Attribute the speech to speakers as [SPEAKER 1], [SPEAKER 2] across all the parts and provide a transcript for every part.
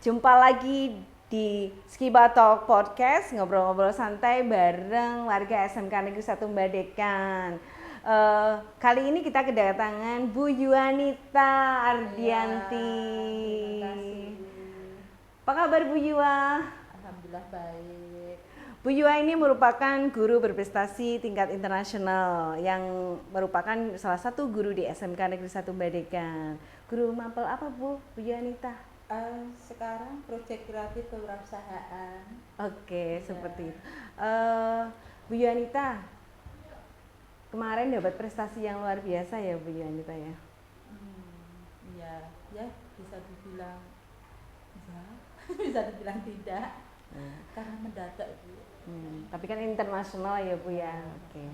[SPEAKER 1] Jumpa lagi di Skiba Talk Podcast, ngobrol-ngobrol santai bareng warga SMK Negeri 1 Badekan. Kali ini kita kedatangan Bu Yuanita Ardianti.
[SPEAKER 2] Terima kasih.
[SPEAKER 1] Apa kabar Bu Yua?
[SPEAKER 2] Alhamdulillah baik.
[SPEAKER 1] Bu Yua ini merupakan guru berprestasi tingkat internasional yang merupakan salah satu guru di SMK Negeri 1 Badekan. Guru mapel apa Bu Yuanita?
[SPEAKER 2] Sekarang proyek kreatif kewirausahaan.
[SPEAKER 1] Oke,
[SPEAKER 2] Ya.
[SPEAKER 1] seperti itu. Bu Yuanita, kemarin dapat prestasi yang luar biasa ya Bu Yuanita ya?
[SPEAKER 2] Ya bisa dibilang ya, bisa dibilang tidak, karena mendadak Bu.
[SPEAKER 1] Tapi kan internasional ya Bu ya. Oke.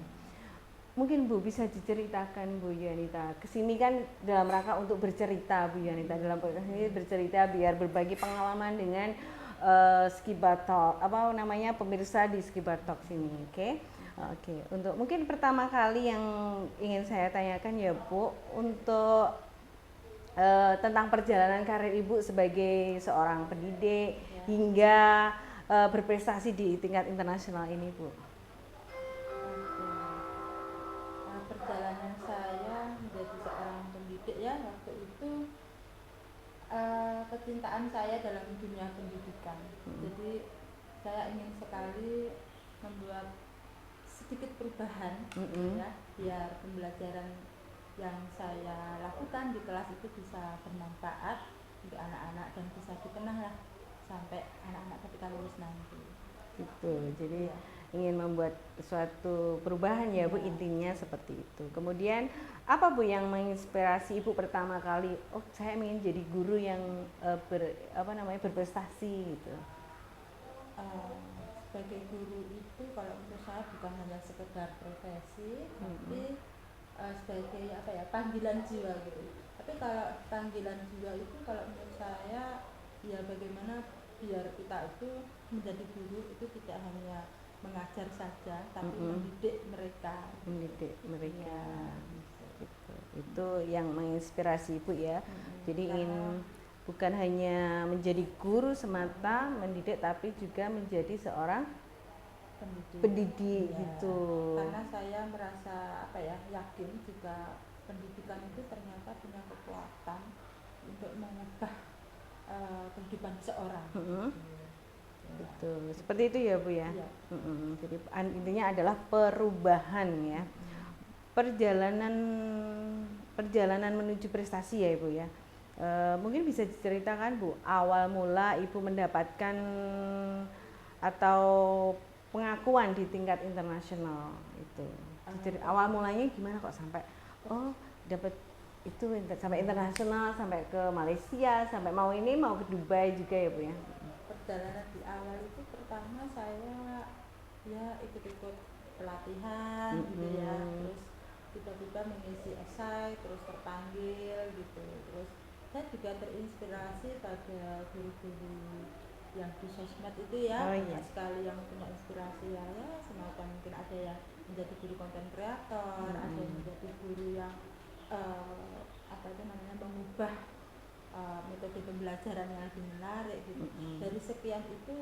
[SPEAKER 1] Mungkin Bu bisa diceritakan Bu Yuanita. Kesini kan dalam rangka untuk bercerita Bu Yuanita, dalam podcast ini bercerita biar berbagi pengalaman dengan Skiba Talk, pemirsa di Skiba Talk sini, oke? Oke. Untuk mungkin pertama kali yang ingin saya tanyakan ya Bu, untuk tentang perjalanan karir Ibu sebagai seorang pendidik hingga berprestasi di tingkat internasional ini Bu.
[SPEAKER 2] Perjalanan saya menjadi seorang pendidik ya, waktu itu kecintaan saya dalam dunia pendidikan. Jadi saya ingin sekali membuat sedikit perubahan ya, biar pembelajaran yang saya lakukan di kelas itu bisa bermanfaat untuk anak-anak dan bisa dikenang lah sampai anak-anak ketika lulus nanti.
[SPEAKER 1] Gitu. Jadi ingin membuat suatu perubahan ya Bu, intinya seperti itu. Kemudian apa Bu yang menginspirasi Ibu pertama kali? Oh, saya ingin jadi guru yang berprestasi gitu.
[SPEAKER 2] Sebagai guru itu kalau menurut saya bukan hanya sekedar profesi, tapi sebagai panggilan jiwa gitu. Tapi kalau panggilan jiwa itu kalau menurut saya ya bagaimana biar kita itu menjadi guru itu tidak hanya mengajar saja, tapi mendidik mereka.
[SPEAKER 1] Ya. Gitu. Itu yang menginspirasi Ibu ya. Jadi ingin bukan hanya menjadi guru semata mendidik, tapi juga menjadi seorang pendidik
[SPEAKER 2] ya,
[SPEAKER 1] gitu.
[SPEAKER 2] Karena saya merasa yakin juga pendidikan itu ternyata punya kekuatan untuk mengubah kehidupan seorang.
[SPEAKER 1] Betul, seperti itu ya Bu ya.
[SPEAKER 2] Ya.
[SPEAKER 1] Jadi intinya adalah perubahan ya. Perjalanan menuju prestasi ya Ibu ya. Mungkin bisa diceritakan Bu, awal mula Ibu mendapatkan atau pengakuan di tingkat internasional itu. Awal mulanya gimana kok sampai dapat itu sampai internasional, sampai ke Malaysia, sampai mau ke Dubai juga ya Bu ya.
[SPEAKER 2] Perjalanan di awal itu pertama saya ya ikut-ikut pelatihan gitu ya, terus tiba-tiba mengisi esai, terus terpanggil gitu. Terus saya juga terinspirasi pada guru-guru yang di sosmed itu ya, banyak sekali yang punya inspirasi ya semacam mungkin ada yang menjadi guru konten kreator, ada yang menjadi guru yang mengubah metode pembelajaran yang lebih menarik gitu. Dari sekian itu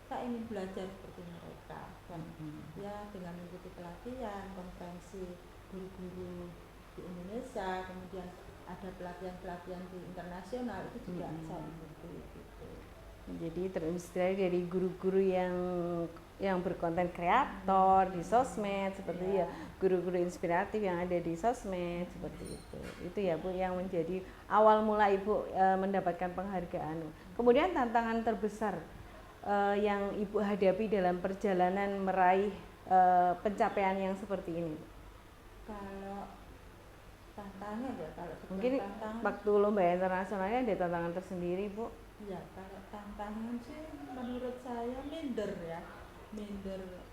[SPEAKER 2] saya ingin belajar seperti mereka dan ya dengan mengikuti pelatihan, konferensi guru-guru di Indonesia, kemudian ada pelatihan-pelatihan di internasional itu juga saya ikuti gitu.
[SPEAKER 1] Jadi terinspirasi dari guru-guru yang berkonten kreator di sosmed seperti ya, guru-guru inspiratif yang ada di sosmed seperti itu. Itu ya Bu yang menjadi awal mula Ibu mendapatkan penghargaan. Kemudian tantangan terbesar yang Ibu hadapi dalam perjalanan meraih pencapaian yang seperti ini.
[SPEAKER 2] Kalau tantangan ya,
[SPEAKER 1] mungkin waktu lomba internasionalnya ada tantangan tersendiri Bu.
[SPEAKER 2] Ya, kalau tantangan sih menurut saya minder.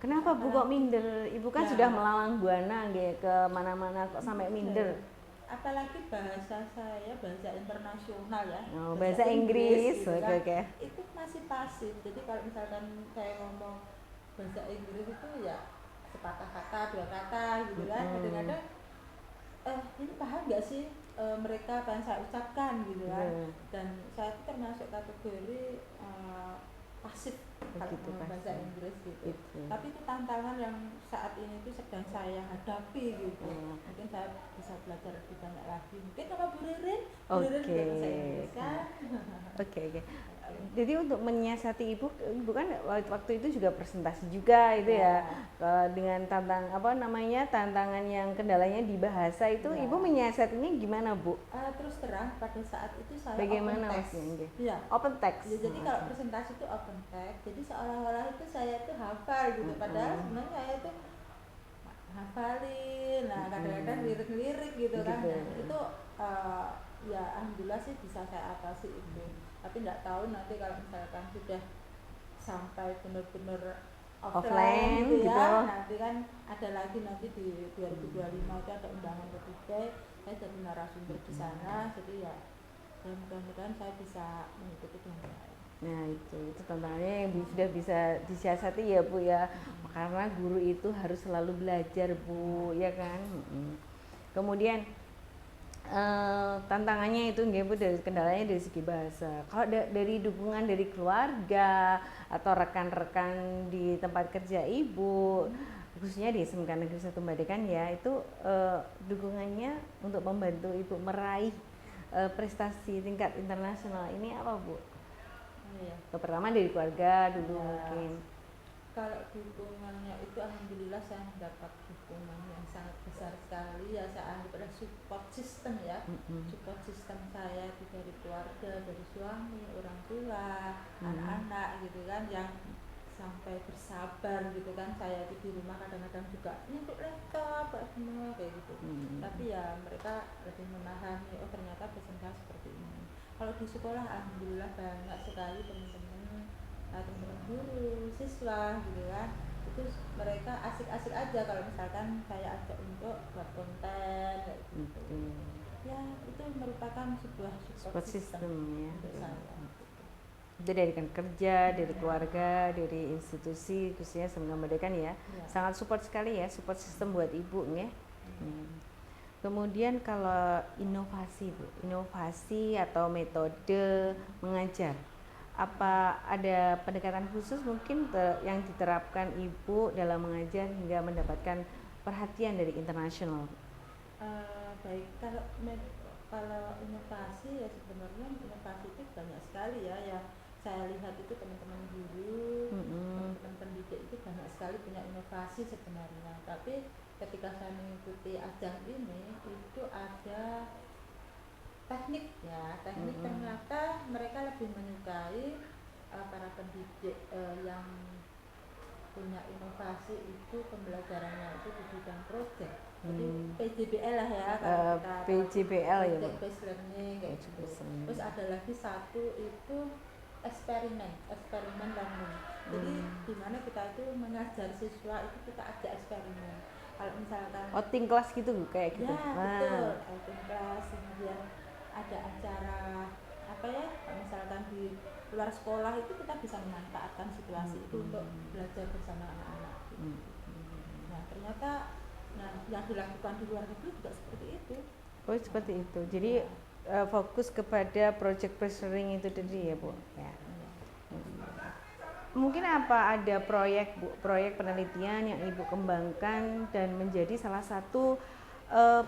[SPEAKER 1] Kenapa Bu kok minder? Ibu kan sudah melalang buana ke mana-mana kok sampai minder?
[SPEAKER 2] Apalagi bahasa saya bahasa internasional ya.
[SPEAKER 1] Bahasa Inggris
[SPEAKER 2] gitu kan.
[SPEAKER 1] Okay.
[SPEAKER 2] Itu masih pasif. Jadi kalau misalkan saya ngomong bahasa Inggris itu ya sepatah kata, dua kata gitu kan. Kadang-kadang ini paham nggak sih mereka apa yang saya ucapkan gitu kan.
[SPEAKER 1] Betul.
[SPEAKER 2] Dan saya itu termasuk kategori pasif kalau
[SPEAKER 1] Begitu,
[SPEAKER 2] bahasa
[SPEAKER 1] pasif.
[SPEAKER 2] Inggris gitu.
[SPEAKER 1] Gitu.
[SPEAKER 2] Tapi itu tantangan yang saat ini itu sedang saya hadapi gitu. Mungkin saya bisa belajar lebih banyak lagi. Mungkin sama Bu Ririn, Bu Ririn juga bahasa Inggris kan.
[SPEAKER 1] Oke. Jadi untuk menyiasati ibu kan waktu itu juga presentasi juga itu ya, dengan tantangan yang kendalanya di bahasa itu, ibu menyiasatinya gimana Bu?
[SPEAKER 2] Terus terang pada saat itu saya
[SPEAKER 1] bagaimana
[SPEAKER 2] open text.
[SPEAKER 1] Ya, open text.
[SPEAKER 2] Ya, jadi kalau presentasi itu open text, jadi seolah-olah itu saya itu hafal gitu, padahal sebenarnya saya itu hafalin, nah kadang-kadang lirik-lirik gitu kan. Nah, itu ya alhamdulillah sih bisa saya atasi itu. Tapi nggak tahu nanti kalau misalkan sudah sampai benar-benar offline gitu ya, nanti kan ada lagi nanti di 2025 itu ada undangan ketiga, saya jadi narasumber di sana, jadi ya mudah-mudahan saya bisa mengikuti dengan baik.
[SPEAKER 1] Nah itu tantangannya yang sudah bisa disiasati ya Bu ya, karena guru itu harus selalu belajar Bu, ya kan. Kemudian tantangannya itu nggih Bu, dari kendalanya dari segi bahasa. Kalau dari dukungan dari keluarga atau rekan-rekan di tempat kerja Ibu, khususnya di SMK Negeri 1 Badekan ya, itu dukungannya untuk membantu Ibu meraih prestasi tingkat internasional ini apa Bu? Pertama dari keluarga dulu mungkin.
[SPEAKER 2] Kalau dukungannya itu alhamdulillah saya mendapat dukungan yang sangat besar sekali ya, saya anggap adalah support system ya. Support system saya itu dari keluarga, dari suami, orang tua, anak-anak gitu kan, yang sampai bersabar gitu kan. Saya itu di rumah kadang-kadang juga untuk laptop semua kayak gitu. Tapi ya mereka lebih memahami, oh ternyata presentasi seperti ini. Kalau di sekolah alhamdulillah banyak sekali teman-teman guru, siswa gitu kan, itu mereka asik-asik aja kalau misalkan saya ajak untuk buat konten gitu. Ya itu merupakan sebuah support system ya untuk saya.
[SPEAKER 1] Itu dari rekan kerja, dari keluarga, dari institusi, khususnya SMK Badekan ya, sangat support sekali ya, support system buat Ibu ya. Kemudian kalau inovasi Bu, inovasi atau metode mengajar, apa ada pendekatan khusus mungkin yang diterapkan Ibu dalam mengajar hingga mendapatkan perhatian dari internasional?
[SPEAKER 2] Baik, kalau inovasi ya sebenarnya inovasi itu banyak sekali ya. Saya lihat itu teman-teman guru, teman-teman pendidik itu banyak sekali punya inovasi sebenarnya. Tapi ketika saya mengikuti ajang ini itu ada teknik ya, ternyata mereka lebih menyukai para pendidik yang punya inovasi itu pembelajarannya itu di bidang project. Jadi PJBL lah ya, kalau kita
[SPEAKER 1] PJBL ya,
[SPEAKER 2] project based learning kayak gitu. Terus ada lagi satu itu eksperimen learning. Jadi di mana kita itu mengajar siswa itu kita ajak eksperimen. Kalau misalkan
[SPEAKER 1] outing kelas gitu kayak gitu.
[SPEAKER 2] Ya, betul, outing kelas, kemudian ada acara apa ya, misalkan di luar sekolah itu kita bisa memanfaatkan situasi itu untuk belajar bersama anak-anak gitu. Nah ternyata yang dilakukan di luar negeri juga seperti itu.
[SPEAKER 1] Oh seperti itu, jadi fokus kepada project based learning itu tadi ya Bu ya. Mungkin apa ada proyek penelitian yang Ibu kembangkan dan menjadi salah satu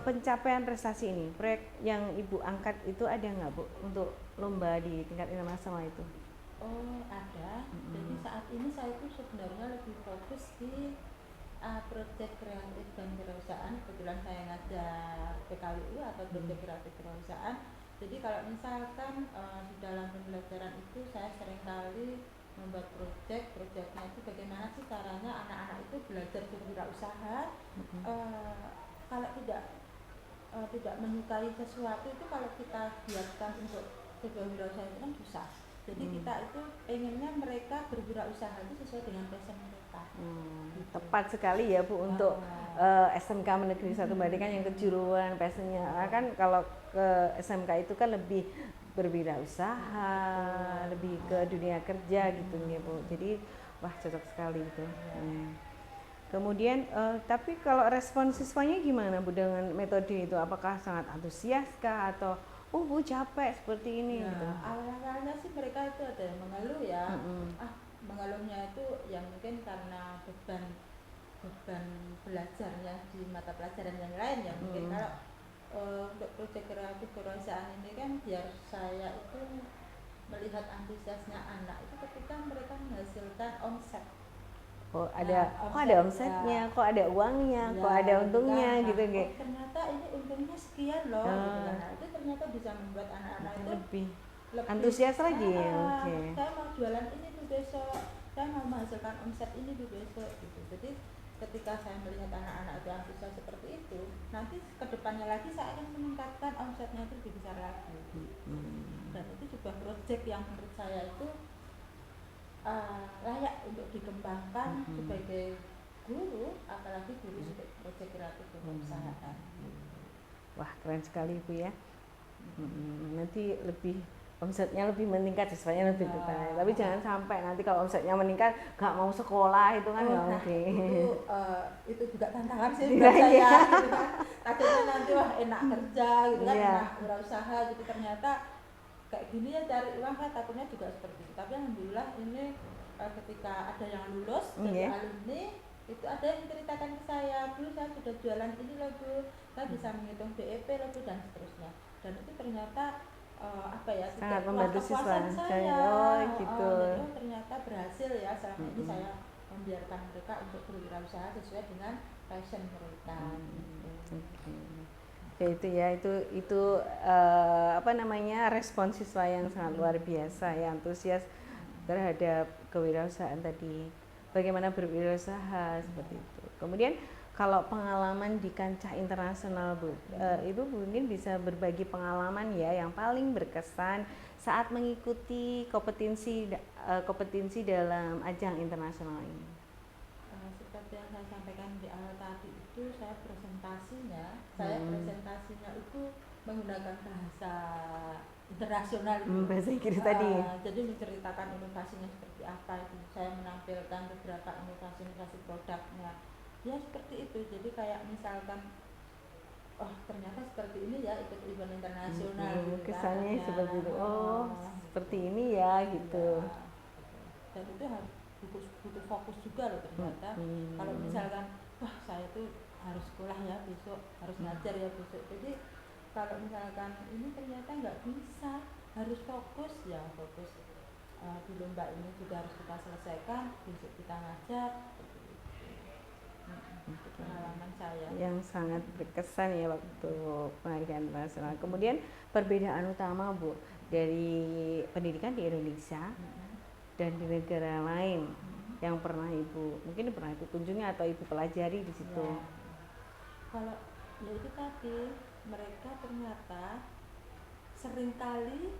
[SPEAKER 1] pencapaian prestasi ini? Proyek yang Ibu angkat itu ada nggak Bu untuk lomba di tingkat internasional itu?
[SPEAKER 2] Oh ada. Jadi saat ini saya itu sebenarnya lebih fokus di proyek kreatif dan kewirausahaan. Kebetulan saya ngajar PKWU atau proyek kreatif kewirausahaan. Jadi kalau misalkan di dalam pembelajaran itu saya seringkali membuat proyeknya itu bagaimana sih caranya anak-anak itu belajar berwirausaha. Kalau tidak menyukai sesuatu itu, kalau kita biarkan untuk berwirausaha itu kan susah. Jadi kita itu pengennya mereka berwirausaha itu sesuai dengan passion mereka. Gitu.
[SPEAKER 1] Tepat sekali ya Bu untuk SMK Negeri 1 Badekan yang kejuruan passionnya kan, kalau ke SMK itu kan lebih berwirausaha, lebih ke dunia kerja gitu ya Bu. Jadi wah cocok sekali itu. Kemudian tapi kalau respon siswanya gimana Bu dengan metode itu? Apakah sangat antusias kah atau Bu capek seperti ini
[SPEAKER 2] Ya,
[SPEAKER 1] gitu?
[SPEAKER 2] awal-awalnya sih mereka itu ada yang mengeluh ya.
[SPEAKER 1] Mm-mm.
[SPEAKER 2] Mengeluhnya itu ya mungkin karena beban belajarnya di mata pelajaran yang lain ya. Mungkin
[SPEAKER 1] Mm-mm.
[SPEAKER 2] kalau untuk proyek kreatif kewirausahaan ini kan biar saya itu melihat antusiasnya anak itu ketika mereka menghasilkan omset.
[SPEAKER 1] Oh
[SPEAKER 2] Nah,
[SPEAKER 1] kok ada
[SPEAKER 2] omset
[SPEAKER 1] omsetnya,
[SPEAKER 2] ya,
[SPEAKER 1] kok ada uangnya,
[SPEAKER 2] ya
[SPEAKER 1] kok ada
[SPEAKER 2] gitu
[SPEAKER 1] untungnya
[SPEAKER 2] kan. Nah,
[SPEAKER 1] gitu
[SPEAKER 2] oh
[SPEAKER 1] kayak.
[SPEAKER 2] ternyata ini untungnya sekian loh gitu kan. Nah, itu ternyata bisa membuat anak-anak itu
[SPEAKER 1] Lebih
[SPEAKER 2] lebih
[SPEAKER 1] antusias lagi ya. Oke.
[SPEAKER 2] saya mau jualan ini tuh besok, saya mau menghasilkan omset ini tuh besok gitu. Jadi ketika saya melihat anak-anak itu antusias seperti itu, nanti kedepannya lagi saya akan meningkatkan omsetnya itu lebih besar lagi. Dan itu sebuah proyek yang menurut saya itu layak untuk dikembangkan sebagai guru, apalagi guru untuk proyek kreatif kewirausahaan.
[SPEAKER 1] Wah keren sekali Bu ya. Nanti lebih omsetnya lebih meningkat, siswanya lebih bertanya. Tapi jangan sampai nanti kalau omsetnya meningkat nggak mau sekolah, itu kan nggak mungkin.
[SPEAKER 2] Itu juga tantangan sih buat saya gitu kan. Takutnya nanti wah enak kerja gitu kan, enak wirausaha gitu, ternyata kayak gini ya cari uang kan, takutnya juga seperti itu. Tapi alhamdulillah ini ketika ada yang lulus dari alumni itu ada yang menceritakan ke saya, Bu saya sudah jualan ini loh Bu, saya bisa menghitung BEP loh Bu, dan seterusnya. Dan itu ternyata
[SPEAKER 1] sangat membantu siswa
[SPEAKER 2] saya.
[SPEAKER 1] Gitu.
[SPEAKER 2] Jadi ternyata berhasil ya selama ini saya membiarkan mereka untuk berwirausaha sesuai dengan passion mereka.
[SPEAKER 1] Ya itu ya, itu respon siswa yang sangat luar biasa ya, antusias terhadap kewirausahaan tadi, bagaimana berwirausaha seperti itu. Kemudian kalau pengalaman di kancah internasional Bu, Ibu mungkin bisa berbagi pengalaman ya yang paling berkesan saat mengikuti kompetensi dalam ajang internasional ini.
[SPEAKER 2] Seperti yang saya sampaikan di awal tadi itu, saya presentasinya itu menggunakan bahasa internasional
[SPEAKER 1] bahasa Inggris tadi.
[SPEAKER 2] Jadi menceritakan inovasinya seperti apa itu, saya menampilkan beberapa inovasi produknya ya seperti itu. Jadi kayak misalkan ternyata seperti ini ya ikut event internasional gitu
[SPEAKER 1] kesannya
[SPEAKER 2] kan,
[SPEAKER 1] seperti itu, seperti ini ya gitu ya.
[SPEAKER 2] Dan itu harus butuh fokus juga loh ternyata. Kalau misalkan saya tuh harus sekolah ya besok, harus ngajar ya besok, jadi kalau misalkan ini ternyata nggak bisa, harus fokus di lomba ini juga harus kita selesaikan, besok kita ngajar. Pengalaman saya
[SPEAKER 1] yang sangat berkesan ya waktu penghargaan internasional. Kemudian perbedaan utama Bu dari pendidikan di Indonesia dan di negara lain yang pernah Ibu kunjungi atau Ibu pelajari di situ.
[SPEAKER 2] Ya. Kalau ya itu tadi, mereka ternyata seringkali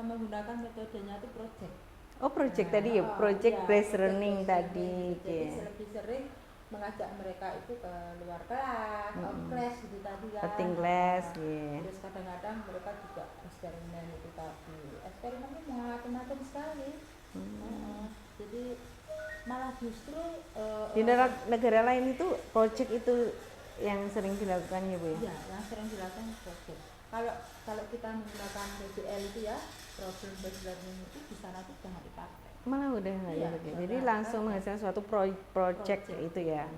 [SPEAKER 2] menggunakan metodenya itu project.
[SPEAKER 1] Project tadi ya, project based learning tadi.
[SPEAKER 2] Jadi lebih sering mengajak mereka itu ke luar kelas, out class gitu tadi kan.
[SPEAKER 1] Outing class,
[SPEAKER 2] Terus kadang-kadang mereka juga eksperimen itu tadi. Eksperimennya macam-macam sekali. Jadi malah justru
[SPEAKER 1] di negara lain itu project itu yang sering dilakukan ya Bu ya?
[SPEAKER 2] Iya, yang sering dilakukan project. Kalau kita menggunakan PBL itu ya, problem based learning itu di sana tuh jangan dipakai.
[SPEAKER 1] Malah udah nggak dipakai. Jadi langsung menghasilkan suatu project itu ya.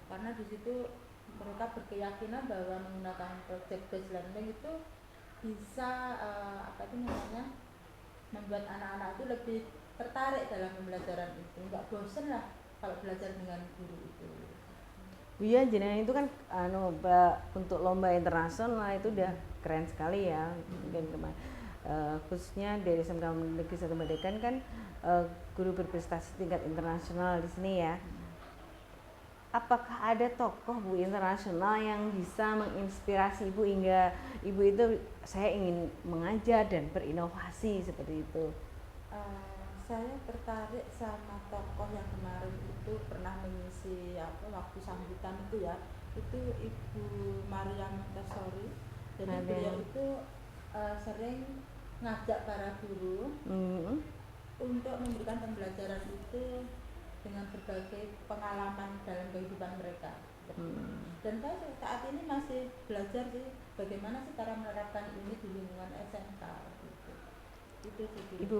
[SPEAKER 2] Karena di situ mereka berkeyakinan bahwa menggunakan project based learning itu bisa membuat anak-anak itu lebih tertarik dalam pembelajaran itu, nggak bosen lah kalau belajar dengan guru itu.
[SPEAKER 1] Iya, jenengan itu kan untuk lomba internasional itu udah keren sekali ya. Mungkin khususnya dari SMK Negeri 1 Badekan kan guru berprestasi tingkat internasional di sini ya. Apakah ada tokoh Bu internasional yang bisa menginspirasi Ibu hingga Ibu itu saya ingin mengajar dan berinovasi seperti itu?
[SPEAKER 2] Saya tertarik sama tokoh yang kemarin itu pernah mengisi waktu sambutan itu ya, itu Ibu Maria Montessori. Jadi beliau itu sering ngajak para guru untuk memberikan pembelajaran itu dengan berbagai pengalaman dalam kehidupan mereka. Dan saya saat ini masih belajar sih bagaimana sih cara menerapkan ini di lingkungan SMK gitu. Itu sih.
[SPEAKER 1] Ibu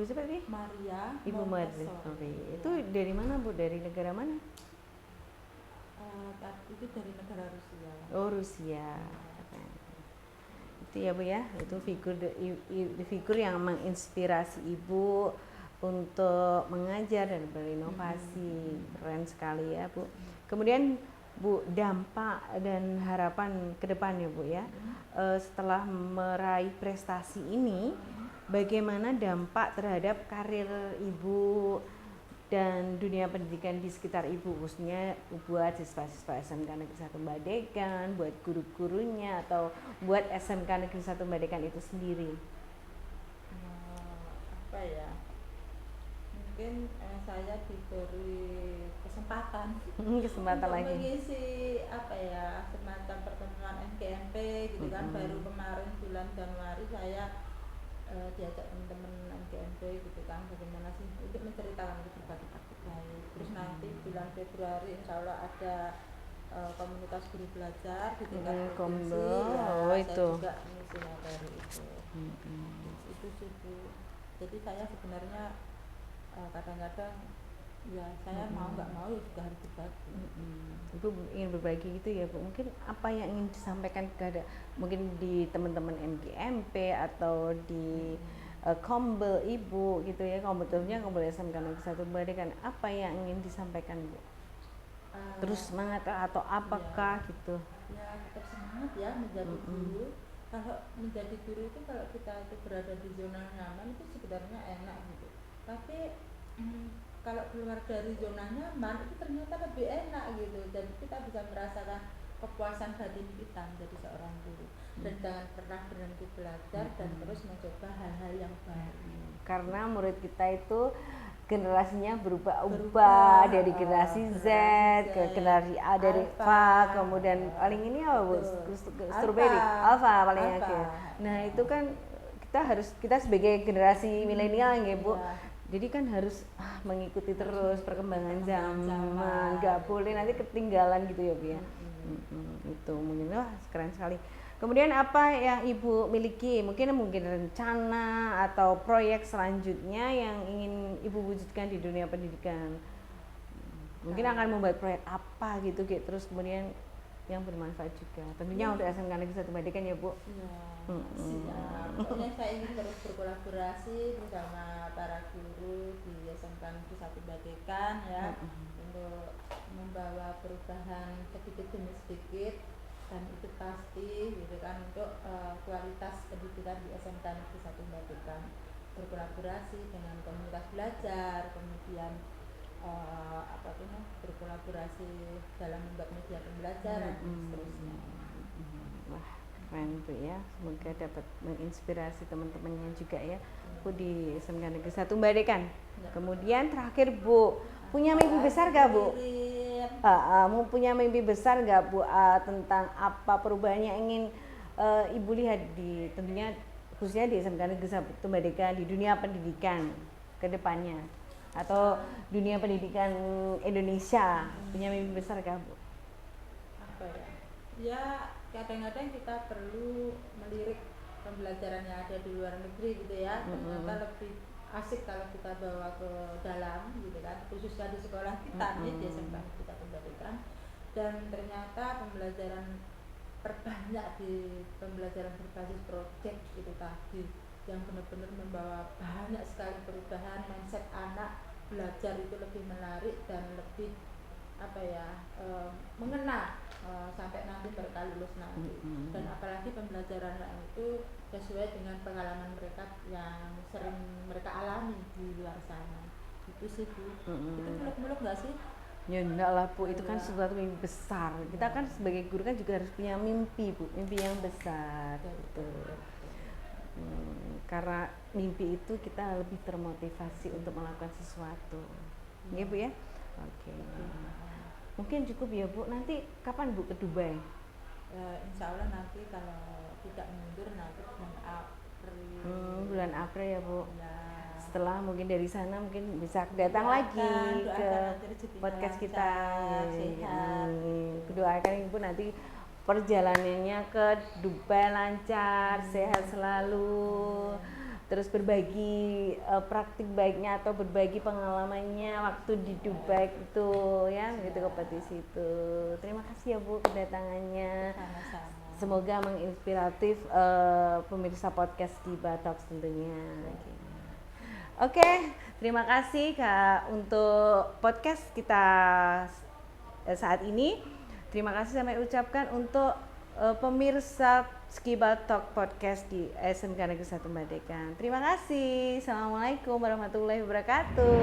[SPEAKER 1] siapa nih?
[SPEAKER 2] Maria.
[SPEAKER 1] Ibu Montessori. Itu dari mana Bu? Dari negara mana?
[SPEAKER 2] Itu dari negara Rusia.
[SPEAKER 1] Oh, Rusia. Itu ya Bu ya, itu figur yang menginspirasi Ibu untuk mengajar dan berinovasi. Keren sekali ya Bu. Kemudian Bu, dampak dan harapan ke depan ya Bu ya, setelah meraih prestasi ini, bagaimana dampak terhadap karir Ibu dan dunia pendidikan di sekitar Ibu, khususnya buat siswa-siswa SMK Negeri 1 Badekan, buat guru-gurunya, atau buat SMK Negeri 1 Badekan itu sendiri?
[SPEAKER 2] Apa ya, mungkin saya diberi kesempatan
[SPEAKER 1] lagi
[SPEAKER 2] mengisi apa ya, semacam pertemuan MGMP gitu kan. Baru kemarin bulan Januari saya diajak teman-teman MGMP gitu kan, bagaimana sih untuk menceritakan itu berbagi praktik baik. Terus nanti bulan Februari insya Allah ada komunitas guru belajar di tingkat provinsi, saya juga mengisi materi itu. Itu sih Bu. Jadi saya sebenarnya kadang-kadang ya saya mau nggak mau ya juga harus berbagi.
[SPEAKER 1] Ibu ingin berbagi gitu ya Bu. Mungkin apa yang ingin disampaikan kepada mungkin di teman-teman MGMP atau di Kombel Ibu gitu ya, Kombelnya Kombel SMK Negeri 1 Badekan, apa yang ingin disampaikan Bu? Terus semangat atau apakah gitu?
[SPEAKER 2] Ya tetap semangat ya menjadi guru. Kalau menjadi guru itu kalau kita itu berada di zona nyaman itu sebenarnya enak gitu. Tapi kalau keluar dari zona nyaman itu ternyata lebih enak gitu. Jadi kita bisa merasakan kepuasan batin kita menjadi seorang guru. Dan jangan pernah berhenti belajar dan terus mencoba hal-hal yang baru.
[SPEAKER 1] Karena murid kita itu generasinya berubah dari generasi Z ke generasi A, dari Alpha, kemudian paling ini apa Bu? Strawberry, Alpha paling akhir. Nah itu kan kita sebagai generasi milenial ya Bu, jadi kan harus mengikuti terus perkembangan zaman, nggak boleh nanti ketinggalan gitu ya Bu ya. Itu mungkin keren sekali. Kemudian apa yang Ibu miliki, mungkin rencana atau proyek selanjutnya yang ingin Ibu wujudkan di dunia pendidikan? Mungkin akan membuat proyek apa gitu, terus kemudian yang bermanfaat juga tentunya untuk SMK Negeri 1 Badekan ya Bu.
[SPEAKER 2] Pokoknya saya ingin terus berkolaborasi bersama para guru di SMK Negeri 1 Badekan ya, untuk membawa perubahan sedikit demi sedikit, dan itu pasti gitu kan, untuk kualitas pendidikan di SMK Negeri 1 Badekan, berkolaborasi dengan komunitas belajar, kemudian berkolaborasi dalam membuat media pembelajaran dan seterusnya.
[SPEAKER 1] Wah keren Bu ya, semoga dapat menginspirasi teman-temannya juga ya Bu di SMK Negeri 1 Badekan. Kemudian terakhir Bu, punya mimpi besar gak Bu? Mau punya mimpi besar gak Bu tentang apa perubahan yang ingin Ibu lihat di tentunya khususnya di SMK Negeri 1 Badekan di dunia pendidikan ke depannya, atau dunia pendidikan Indonesia, punya mimpi besar gak Bu?
[SPEAKER 2] Apa ya? Ya kadang-kadang kita perlu melirik pembelajaran yang ada di luar negeri gitu ya. Ternyata lebih asik kalau kita bawa ke dalam gitu kan, khususnya di sekolah kita nih di SMK kita Badekan. Dan ternyata pembelajaran terbanyak di pembelajaran berbasis proyek itu tadi, yang benar-benar membawa banyak sekali perubahan mindset anak. Belajar itu lebih menarik dan lebih mengena sampai nanti mereka lulus nanti. Dan apalagi pembelajaran itu sesuai dengan pengalaman mereka yang sering mereka alami di luar sana. Itu sih Bu. Itu muluk-muluk nggak sih?
[SPEAKER 1] Ya enggak lah Bu, itu kan sesuatu mimpi besar. Kita kan sebagai guru kan juga harus punya mimpi Bu, mimpi yang besar gitu. Karena mimpi itu kita lebih termotivasi untuk melakukan sesuatu. Ya Bu ya? Oke. Mungkin cukup ya Bu, nanti kapan Bu ke Dubai?
[SPEAKER 2] Insya Allah nanti kalau tidak mundur nanti bulan April.
[SPEAKER 1] Bulan April ya Bu.
[SPEAKER 2] Ya.
[SPEAKER 1] setelah mungkin dari sana mungkin bisa datang lagi ke podcast kita.
[SPEAKER 2] Sehat.
[SPEAKER 1] Doakan Ibu nanti perjalanannya ke Dubai lancar, sehat selalu. Terus berbagi praktik baiknya atau berbagi pengalamannya waktu di Dubai itu ya, begitu kompetisi itu. Terima kasih ya Bu kedatangannya.
[SPEAKER 2] Sama-sama.
[SPEAKER 1] Semoga menginspiratif pemirsa podcast Gibah Talks tentunya. Oke, terima kasih Kak untuk podcast kita saat ini. Terima kasih saya ucapkan untuk pemirsa Gibah Talk Podcast di SMK Negeri 1 Badekan. Terima kasih. Assalamualaikum warahmatullahi wabarakatuh.